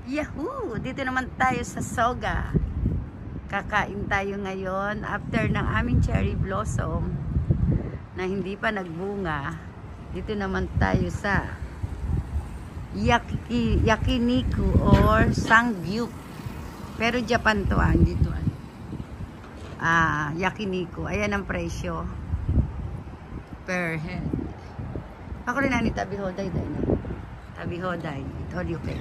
Yahoo! Dito naman tayo sa Soga. Kakain tayo ngayon after ng aming cherry blossom na hindi pa nagbunga. Dito naman tayo sa Yakiniku or Sangyup. Pero Japan to dito Yakiniku. Ayan ang presyo per head. Ako rin ni Tabihoday dahil. Tabihoday. Ito okay.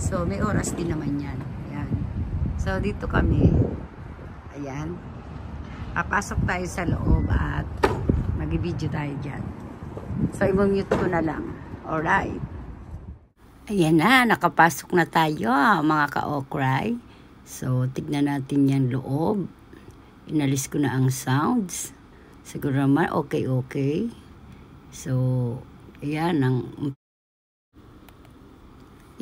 So, may oras din naman yan. Ayan. So, dito kami. Ayan. Papasok tayo sa loob at mag-video tayo dyan. So, i-mute ko na lang. Alright. Ayan na. Nakapasok na tayo, mga ka-okray. So, tignan natin yan loob. Inalis ko na ang sounds. Siguro naman, okay. So, ayan ang...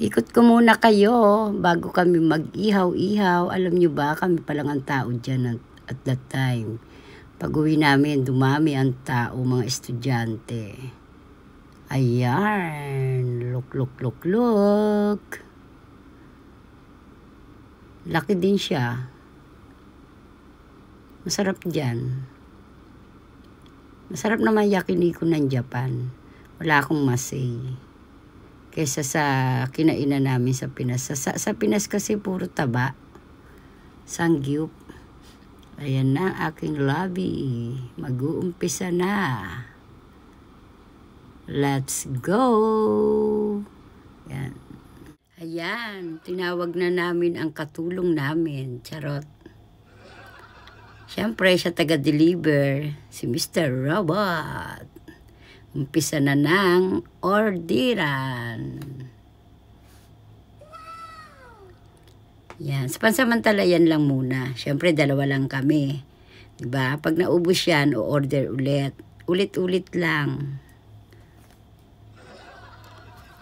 Ikot ko muna kayo bago kami mag-ihaw-ihaw. Alam nyo ba, kami pa lang ang tao dyan at that time. Pag-uwi namin, dumami ang tao, mga estudyante. Ayan. Look. Laki din siya. Masarap dyan. Masarap naman yakiniku ng Japan. Wala akong masay. Kesa sa kinainan namin sa Pinas. Sa Pinas kasi puro taba. Sangyup. Ayan na aking lobby. Mag-uumpisa na. Let's go! Ayan. Ayan. Tinawag na namin ang katulong namin. Charot. Siyempre, siya taga-deliver. Si Mr. Robot. Umpisa na ng orderan. Yan. Sa pansamantala yan lang muna. Siyempre, dalawa lang kami. Diba? Pag naubos yan, o-order ulit. Ulit-ulit lang.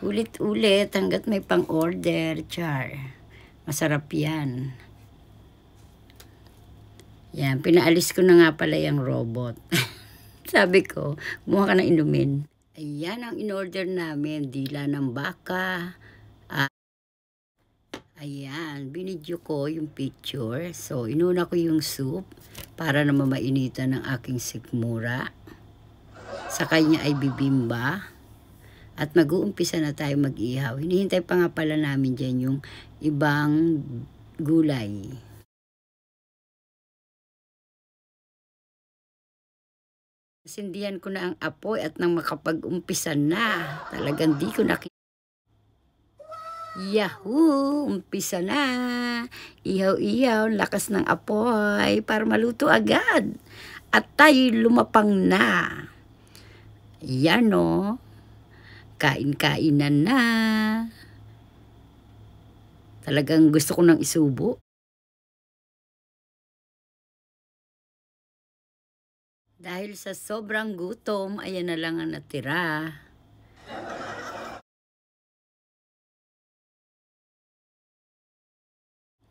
Ulit-ulit hanggat may pang-order. Char. Masarap yan. Yan. Pinaalis ko na nga pala yung robot. Sabi ko, kumuha ka ng inumin. Ayan ang in-order namin. Dila ng baka. Ayan, binidyo ko yung picture. So, inuna ko yung soup para naman mainitan ng aking sikmura. Sa kanya ay bibimba. At mag-uumpisa na tayo mag-ihaw. Hinihintay pa nga pala namin dyan yung ibang gulay. Sindihan ko na ang apoy at nang makapag-umpisa na. Talagang di ko nakita. Yahoo! Umpisa na. Ihaw-ihaw, lakas ng apoy para maluto agad. At tayo lumapang na. Yan o. Kain-kainan na. Talagang gusto ko nang isubo. Dahil sa sobrang gutom, ayan na lang ang natira.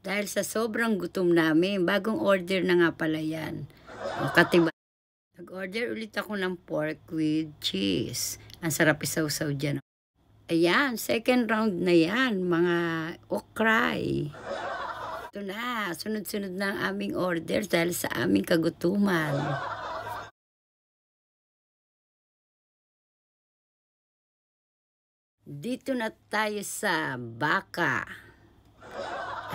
Dahil sa sobrang gutom namin, bagong order na nga pala yan. O, katiba. Nag-order ulit ako ng pork with cheese. Ang sarap isaw-saw dyan. Ayan, second round na yan, mga okray. Ito na, sunod-sunod na ang aming order dahil sa aming kagutuman. Dito na tayo sa baka.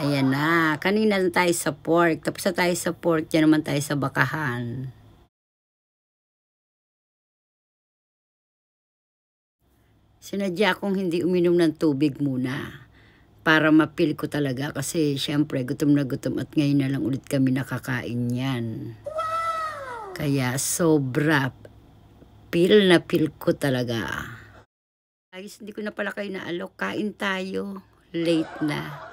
Ayan na. Kanina na tayo sa pork. Tapos na tayo sa pork. Yan naman tayo sa bakahan. Sinadya kong hindi uminom ng tubig muna. Para mapil ko talaga. Kasi syempre gutom na gutom. At ngayon na lang ulit kami nakakain yan. Kaya sobra. Pil na pil ko talaga. Guys, hindi ko na pala kayo naalok. Kain tayo. Late na.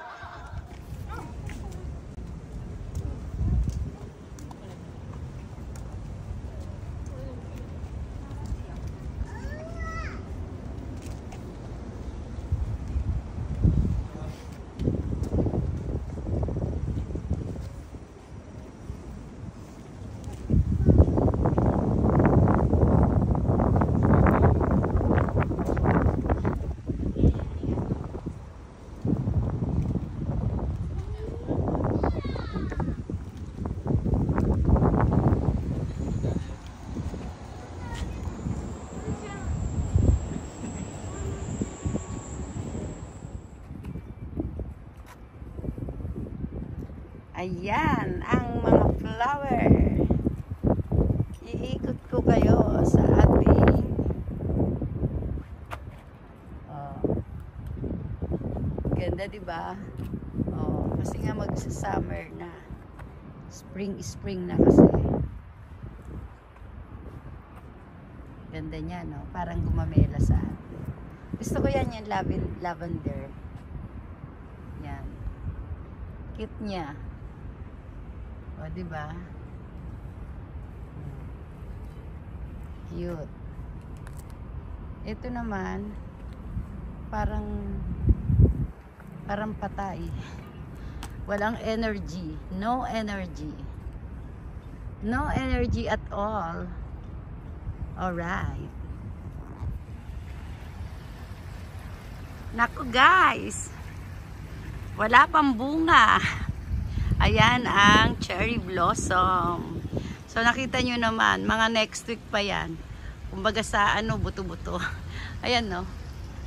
Yan ang mga flower. Iikot ko kayo sa ating ganda, diba? Kasi nga magsa-summer na. Spring na kasi. Ganda niya, no? Parang gumamela sa atin. Gusto ko yan, yung lavender. Yan. Cute niya. Diba? Cute. Ito naman, parang patay. Walang energy. No energy. No energy at all. Alright. Naku guys, wala pang bunga. Ayan ang cherry blossom. So nakita nyo naman, mga next week pa yan. Kumbaga sa buto-buto. Ayan, no.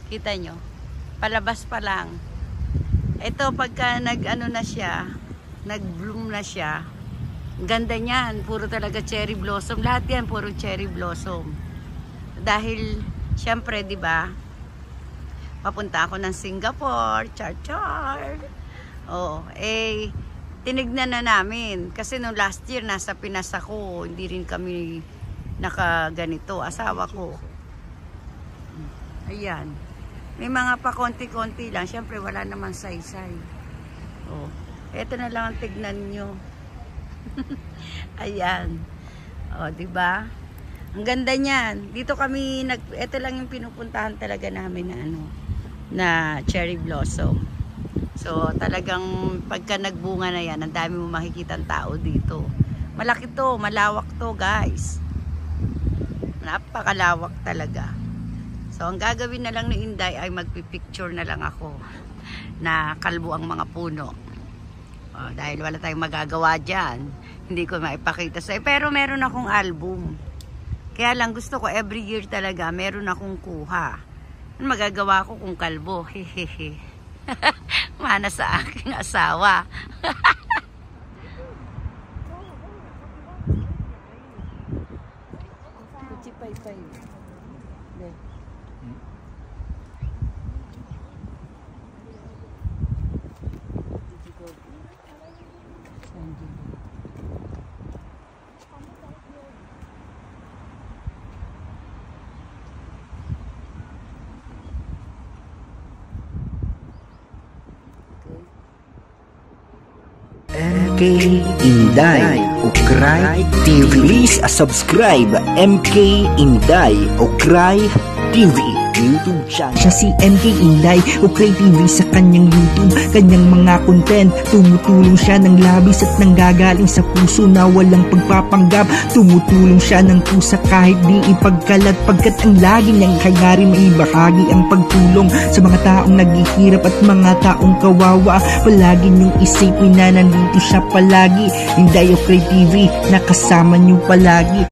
Kita nyo. Palabas pa lang. Ito pagka na siya, nag-bloom na siya. Ganda niyan, puro talaga cherry blossom. Lahat yan puro cherry blossom. Dahil syempre, 'di ba? Papunta ako ng Singapore, char. Tinignan na namin kasi nung last year nasa Pinas ako, hindi rin kami nakaganito, asawa ko. Ayan. May mga pa konti-konti lang. Siyempre wala naman saysay. Ito na lang ang tignan nyo. Ayan. Diba? Ang ganda niyan. Dito kami ito lang yung pinupuntahan talaga namin na cherry blossom. So talagang pagka nagbunga na yan, ang dami mo makikita ang tao dito. Malaki to, malawak to guys. Napakalawak talaga. So ang gagawin na lang ni Inday ay magpipicture na lang ako na kalbo ang mga puno. Dahil wala tayong magagawa dyan, hindi ko maipakita sa'yo. Pero meron akong album. Kaya lang gusto ko every year talaga meron akong kuha. Ano magagawa ko kung kalbo? Hehehe. Mana sa aking asawa. Kuchipay-pay. MK Inday Ukray TV. Please subscribe MK Inday Ukray TV YouTube channel. Siya si MK Inday Ukray TV sa kanyang YouTube. Kanyang mga content, tumutulong siya ng labis at nanggagaling sa puso na walang pagpapanggap. Tumutulong siya ng pusa kahit di ipagkalat, pagkat ang lagi niyang kayari maibahagi ang pagtulong sa mga taong naghihirap at mga taong kawawa. Palagi niyong isipin na nandito siya palagi. Inday Ukray TV, nakasama niyo palagi.